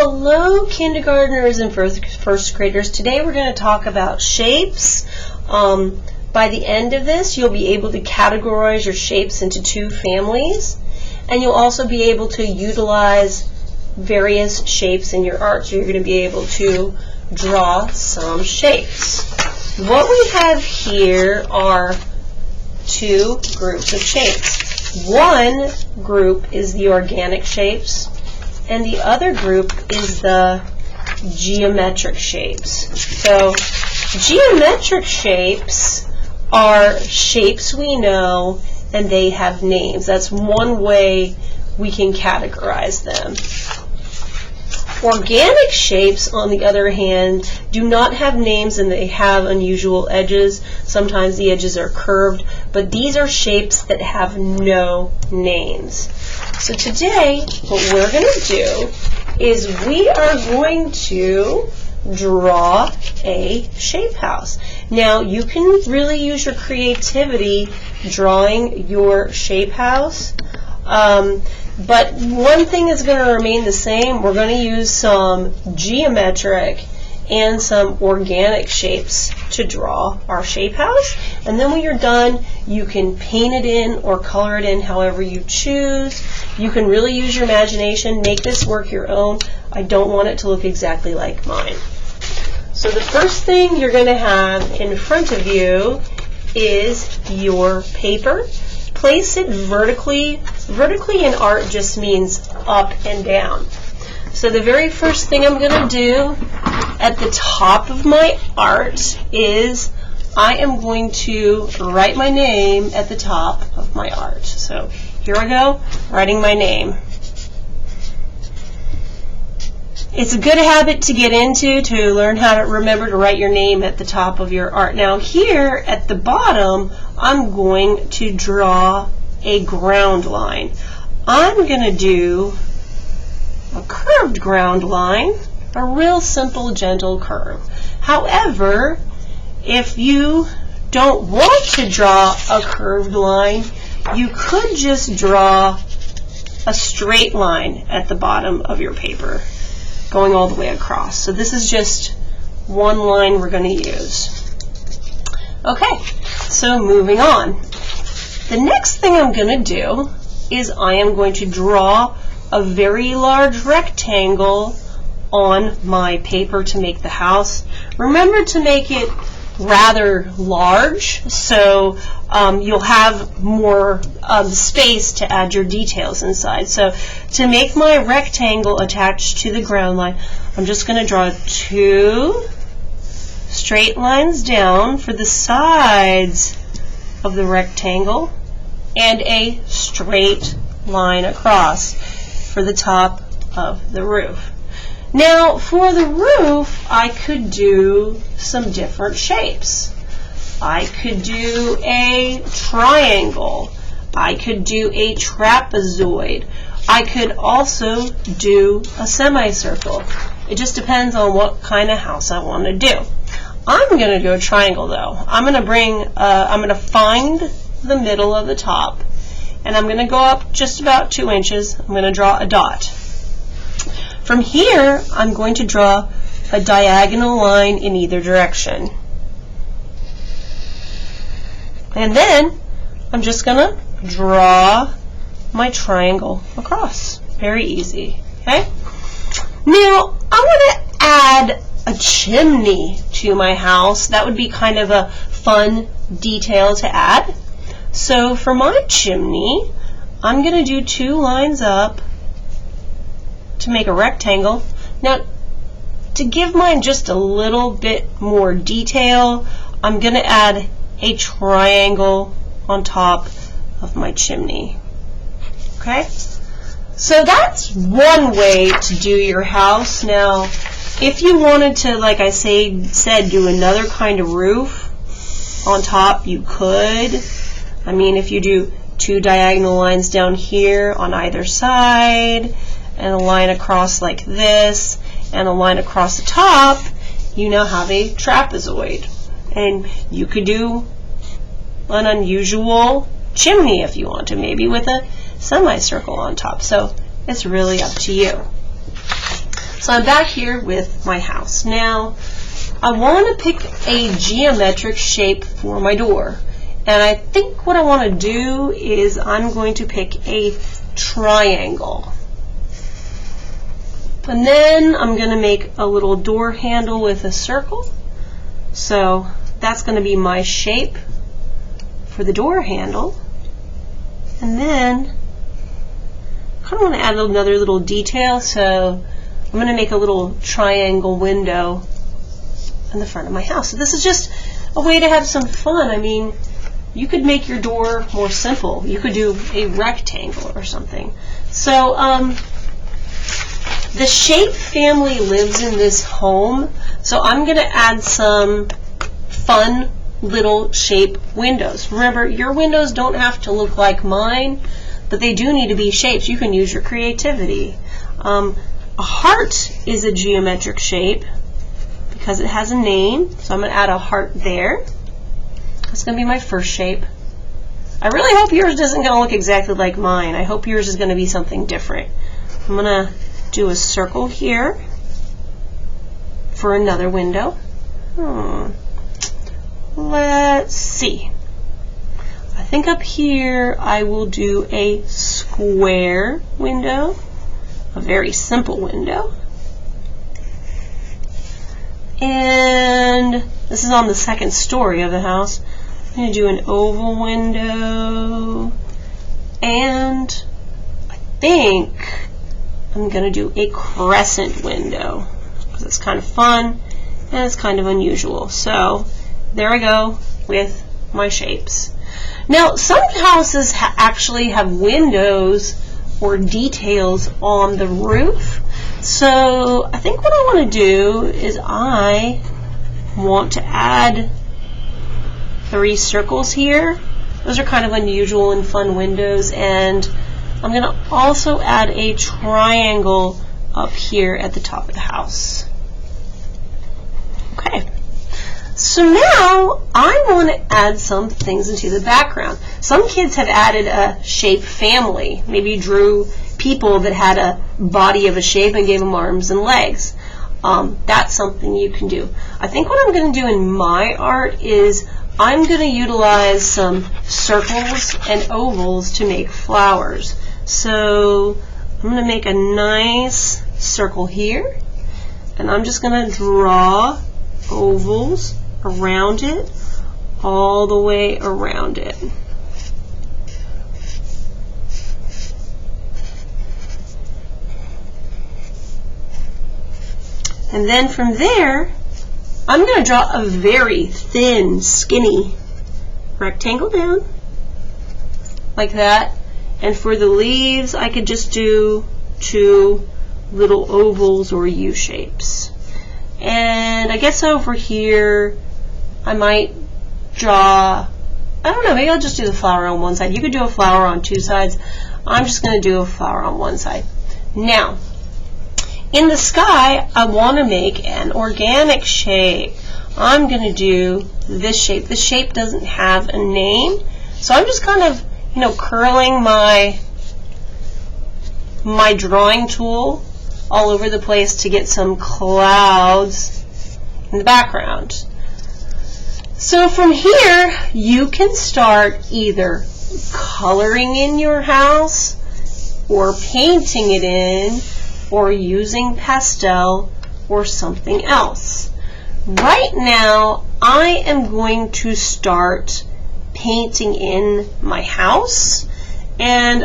Hello, kindergartners and first graders. Today we're going to talk about shapes. By the end of this, you'll be able to categorize your shapes into two families, and you'll also be able to utilize various shapes in your art. So you're going to be able to draw some shapes. What we have here are two groups of shapes. One group is the organic shapes, and the other group is the geometric shapes. So geometric shapes are shapes we know and they have names. That's one way we can categorize them. Organic shapes, on the other hand, do not have names and they have unusual edges. Sometimes the edges are curved, but these are shapes that have no names. So today, what we're going to do is we are going to draw a shape house. Now, you can really use your creativity drawing your shape house. But one thing is going to remain the same. We're going to use some geometric and some organic shapes to draw our shape house. And then when you're done, you can paint it in or color it in however you choose. You can really use your imagination, make this work your own. I don't want it to look exactly like mine. So the first thing you're going to have in front of you is your paper. Place it vertically. Vertically in art just means up and down. So the very first thing I'm going to do at the top of my art is I am going to write my name at the top of my art. So here I go, writing my name. It's a good habit to get into to learn how to remember to write your name at the top of your art. Now here at the bottom, I'm going to draw a ground line. I'm going to do a curved ground line, a real simple, gentle curve. However, if you don't want to draw a curved line, you could just draw a straight line at the bottom of your paper, going all the way across. So this is just one line we're going to use. Okay, so moving on. The next thing I'm going to do is I am going to draw a very large rectangle on my paper to make the house. Remember to make it rather large so you'll have more space to add your details inside. So to make my rectangle attached to the ground line, I'm just going to draw two straight lines down for the sides of the rectangle and a straight line across for the top of the roof. Now, for the roof, I could do some different shapes. I could do a triangle. I could do a trapezoid. I could also do a semicircle. It just depends on what kind of house I want to do. I'm going to go triangle though. I'm going to find the middle of the top, and I'm going to go up just about 2 inches. I'm going to draw a dot. From here, I'm going to draw a diagonal line in either direction. And then I'm just going to draw my triangle across. Very easy. Okay? Now, I want to add a chimney to my house. That would be kind of a fun detail to add. So for my chimney, I'm going to do 2 lines up to make a rectangle. Now, to give mine just a little bit more detail, I'm going to add a triangle on top of my chimney. Okay? So that's one way to do your house. Now, if you wanted to, like I said, do another kind of roof on top, you could. I mean, if you do 2 diagonal lines down here on either side, and a line across like this, and a line across the top, you now have a trapezoid. And you could do an unusual chimney if you want to, maybe with a semicircle on top. So it's really up to you. So So I'm back here with my house. Now, I want to pick a geometric shape for my door. And I think what I want to do is I'm going to pick a triangle. And then I'm going to make a little door handle with a circle. So that's going to be my shape for the door handle. And then I kind of want to add another little detail, so I'm going to make a little triangle window in the front of my house. So this is just a way to have some fun. I mean, you could make your door more simple. You could do a rectangle or something. So the shape family lives in this home, so I'm going to add some fun little shape windows. Remember, your windows don't have to look like mine, but they do need to be shapes. You can use your creativity. A heart is a geometric shape because it has a name, so I'm going to add a heart there. That's going to be my first shape. I really hope yours isn't going to look exactly like mine. I hope yours is going to be something different. I'm going to do a circle here for another window. Let's see. I think up here I will do a square window, a very simple window. And this is on the second story of the house. I'm going to do an oval window, and I think I'm going to do a crescent window because it's kind of fun and it's kind of unusual. So there I go with my shapes. Now, some houses actually have windows or details on the roof. So I think what I want to do is I want to add 3 circles here. Those are kind of unusual and fun windows, and I'm going to also add a triangle up here at the top of the house. Okay. So now I want to add some things into the background. Some kids have added a shape family. Maybe you drew people that had a body of a shape and gave them arms and legs. That's something you can do. I think what I'm going to do in my art is I'm going to utilize some circles and ovals to make flowers. So I'm going to make a nice circle here, and I'm just going to draw ovals around it, all the way around it. And then from there, I'm going to draw a very thin, skinny rectangle down, like that. And for the leaves, I could just do 2 little ovals or U shapes. And I guess over here, I might draw, I don't know, maybe I'll just do the flower on one side. You could do a flower on 2 sides. I'm just going to do a flower on one side. Now, in the sky, I want to make an organic shape. I'm going to do this shape. This shape doesn't have a name, so I'm just kind of, curling my drawing tool all over the place to get some clouds in the background. So from here, you can start either coloring in your house or painting it in, or using pastel or something else. Right now, I am going to start painting in my house, and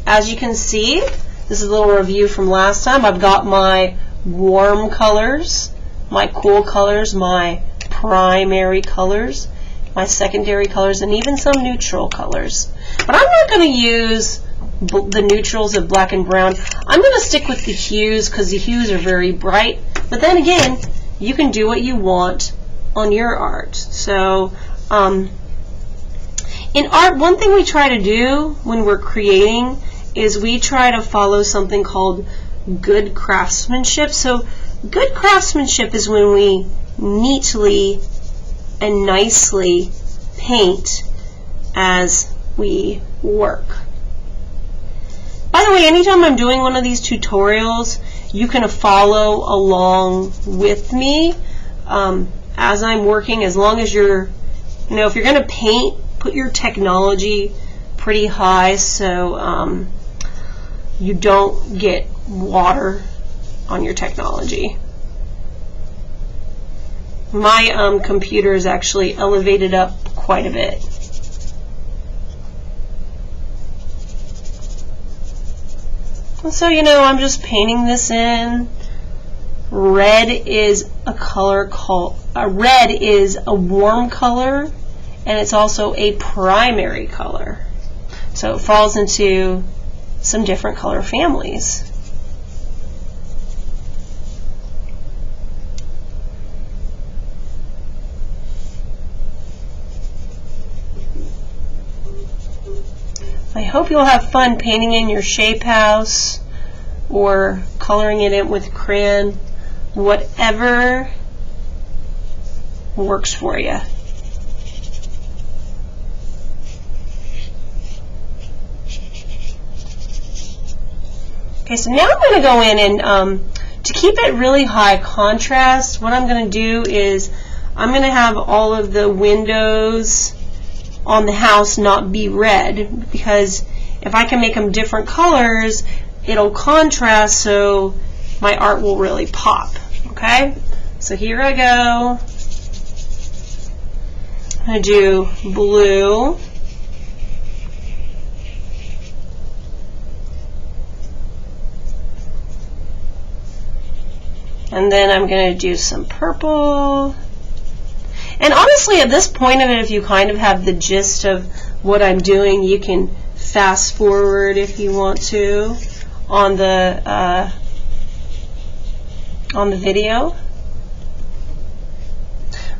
as you can see, this is a little review from last time. I've got my warm colors, my cool colors, my primary colors, my secondary colors, and even some neutral colors. But I'm not going to use the neutrals of black and brown. I'm going to stick with the hues because the hues are very bright. But then again, you can do what you want on your art. So in art, one thing we try to do when we're creating is we try to follow something called good craftsmanship. So good craftsmanship is when we neatly and nicely paint as we work. By the way, anytime I'm doing one of these tutorials, you can follow along with me as I'm working, as long as you're, if you're going to paint, put your technology pretty high so you don't get water on your technology. My computer is actually elevated up quite a bit. So, I'm just painting this in. Red is a color called, red is a warm color, and it's also a primary color. So it falls into some different color families. I hope you'll have fun painting in your shape house or coloring it in with crayon, whatever works for you. Okay, so now I'm going to go in and to keep it really high contrast, what I'm going to do is I'm going to have all of the windows on the house not be red, because if I can make them different colors, it'll contrast so my art will really pop. Okay, so here I go. I'm going to do blue, and then I'm going to do some purple. And honestly, at this point of it, if you kind of have the gist of what I'm doing, you can fast forward if you want to on the video.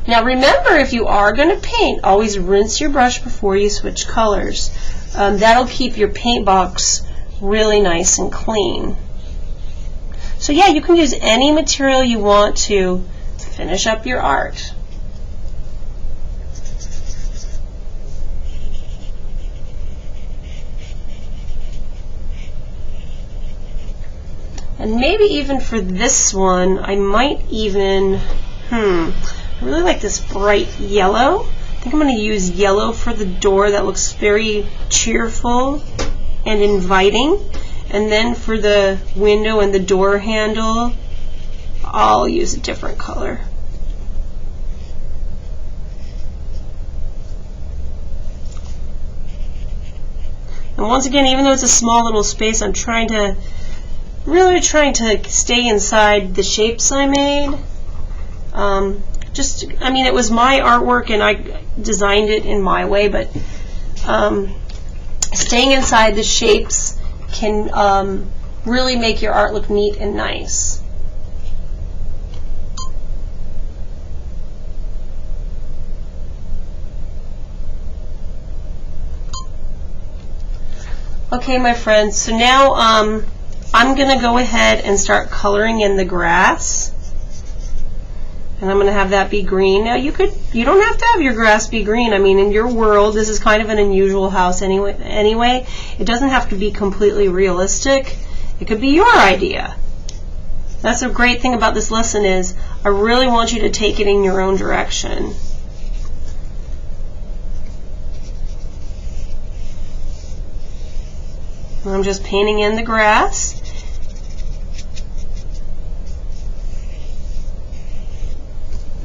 Now remember, if you are going to paint, always rinse your brush before you switch colors. That'll keep your paint box really nice and clean. So yeah, you can use any material you want to finish up your art. And maybe even for this one, I might even, I really like this bright yellow. I think I'm going to use yellow for the door. That looks very cheerful and inviting. And then for the window and the door handle, I'll use a different color. And once again, even though it's a small little space, I'm really trying to stay inside the shapes I made. It was my artwork and I designed it in my way, but staying inside the shapes can really make your art look neat and nice. Okay, my friends, so now I'm going to go ahead and start coloring in the grass. And I'm going to have that be green. Now you don't have to have your grass be green. I mean, in your world, this is kind of an unusual house anyway. It doesn't have to be completely realistic. It could be your idea. That's the great thing about this lesson is I really want you to take it in your own direction. I'm just painting in the grass.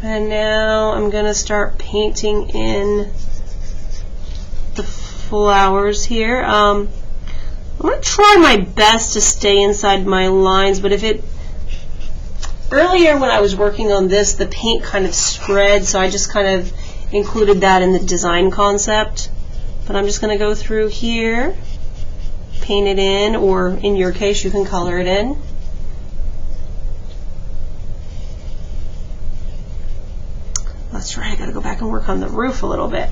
And now I'm going to start painting in the flowers here. I'm going to try my best to stay inside my lines, but earlier when I was working on this, the paint kind of spread, so I just kind of included that in the design concept. But I'm just going to go through here, paint it in, or in your case, you can color it in. That's right, I gotta go back and work on the roof a little bit.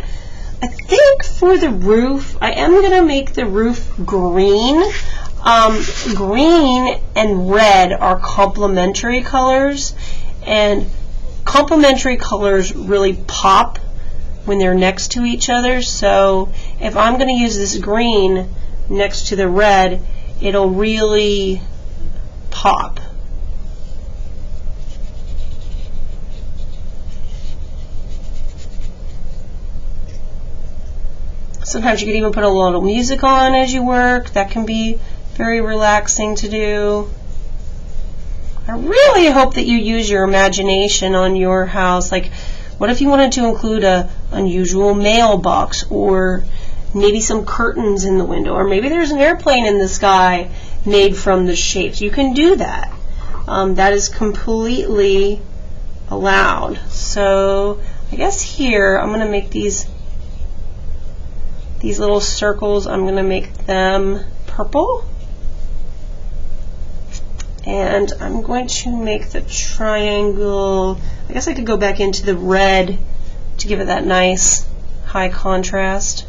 I think for the roof, I am gonna make the roof green. Green and red are complementary colors, and complementary colors really pop when they're next to each other. So if I'm gonna use this green next to the red, it'll really pop. Sometimes you could even put a little music on as you work. That can be very relaxing to do. I really hope that you use your imagination on your house. Like, what if you wanted to include a unusual mailbox, or maybe some curtains in the window, or maybe there's an airplane in the sky made from the shapes. You can do that. That is completely allowed. So I guess here I'm going to make these little circles. I'm going to make them purple. And I'm going to make the triangle, I guess I could go back into the red to give it that nice high contrast.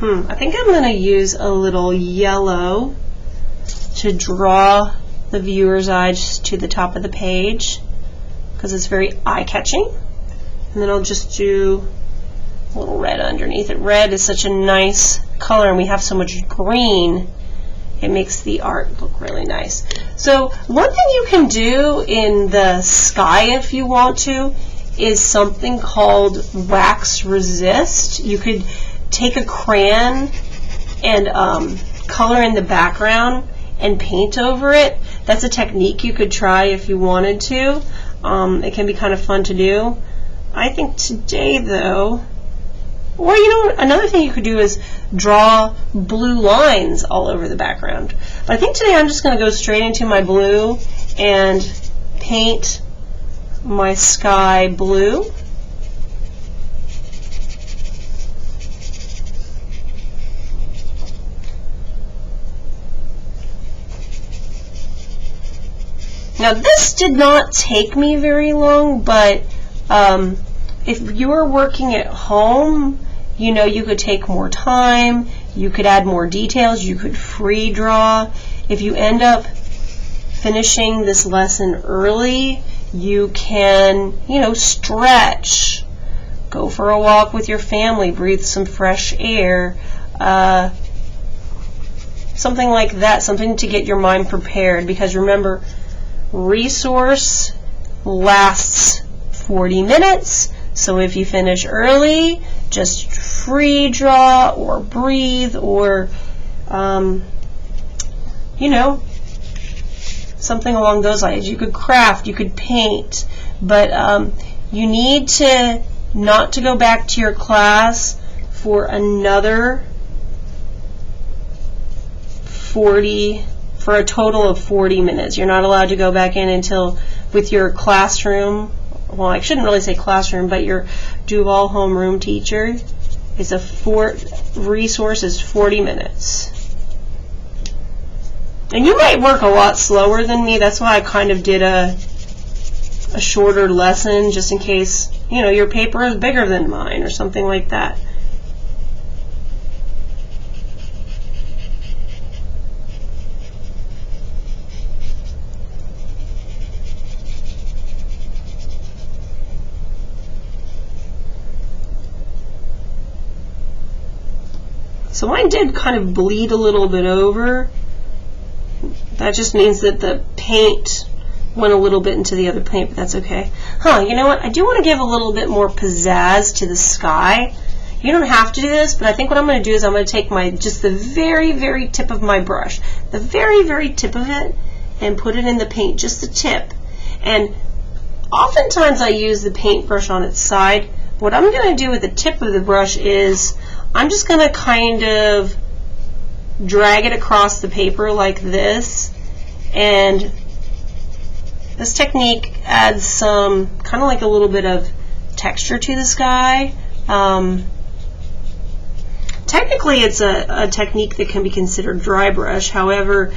I think I'm going to use a little yellow to draw the viewer's eyes to the top of the page, because it's very eye-catching. And then I'll just do a little red underneath it. Red is such a nice color, and we have so much green. It makes the art look really nice. So one thing you can do in the sky, if you want to, is something called wax resist. You could take a crayon and color in the background and paint over it. That's a technique you could try if you wanted to. It can be kind of fun to do. I think today, though, or you know, another thing you could do is draw blue lines all over the background. But I think today I'm just going to go straight into my blue and paint my sky blue. Now this did not take me very long, but if you were working at home, you know, you could take more time, you could add more details, you could free draw. If you end up finishing this lesson early, you can, you know, stretch, go for a walk with your family, breathe some fresh air, something like that, something to get your mind prepared. Because remember, resource lasts 40 minutes. So if you finish early, just free draw or breathe, or you know, something along those lines. You could craft, you could paint, but you need to not to go back to your class for another 40, for a total of 40 minutes. You're not allowed to go back in until, with your classroom, well, I shouldn't really say classroom, but your Duval homeroom teacher, is resource is 40 minutes. And you might work a lot slower than me. That's why I kind of did a shorter lesson, just in case, you know, your paper is bigger than mine or something like that. So mine did kind of bleed a little bit over. That just means that the paint went a little bit into the other paint, but that's okay. You know what? I do want to give a little bit more pizzazz to the sky. You don't have to do this, but I think what I'm going to do is I'm going to take just the very, very tip of my brush, the very, very tip of it, and put it in the paint, just the tip. And oftentimes I use the paintbrush on its side. What I'm going to do with the tip of the brush is I'm just going to kind of drag it across the paper like this, and this technique adds some, kind of like a little bit of texture to the sky. Technically it's a technique that can be considered dry brush. However,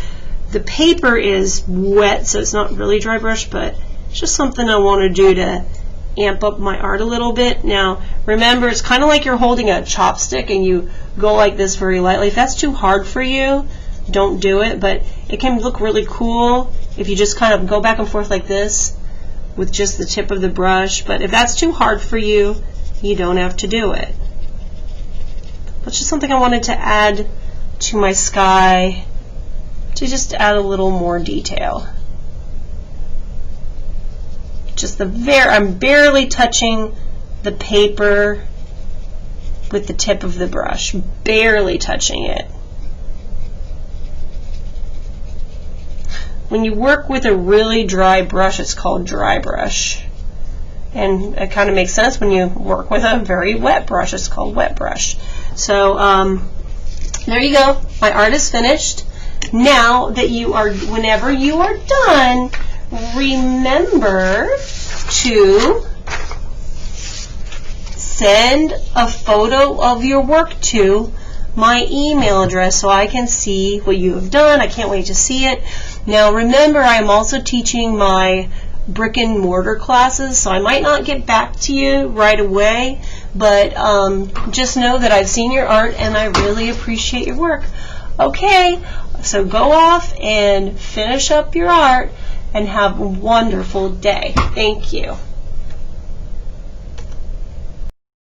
the paper is wet, so it's not really dry brush, but it's just something I want to do to amp up my art a little bit. Now remember, it's kind of like you're holding a chopstick and you go like this very lightly. If that's too hard for you, don't do it, but it can look really cool if you just kind of go back and forth like this with just the tip of the brush. But if that's too hard for you, you don't have to do it. That's just something I wanted to add to my sky, to just add a little more detail. Just I'm barely touching the paper with the tip of the brush, barely touching it. When you work with a really dry brush, it's called dry brush. And it kind of makes sense when you work with a very wet brush, it's called wet brush. So there you go. My art is finished. Now that you are, whenever you are done, remember to send a photo of your work to my email address so I can see what you have done. I can't wait to see it. Now remember, I am also teaching my brick and mortar classes, so I might not get back to you right away, but just know that I've seen your art and I really appreciate your work. Okay, so go off and finish up your art and have a wonderful day. Thank you.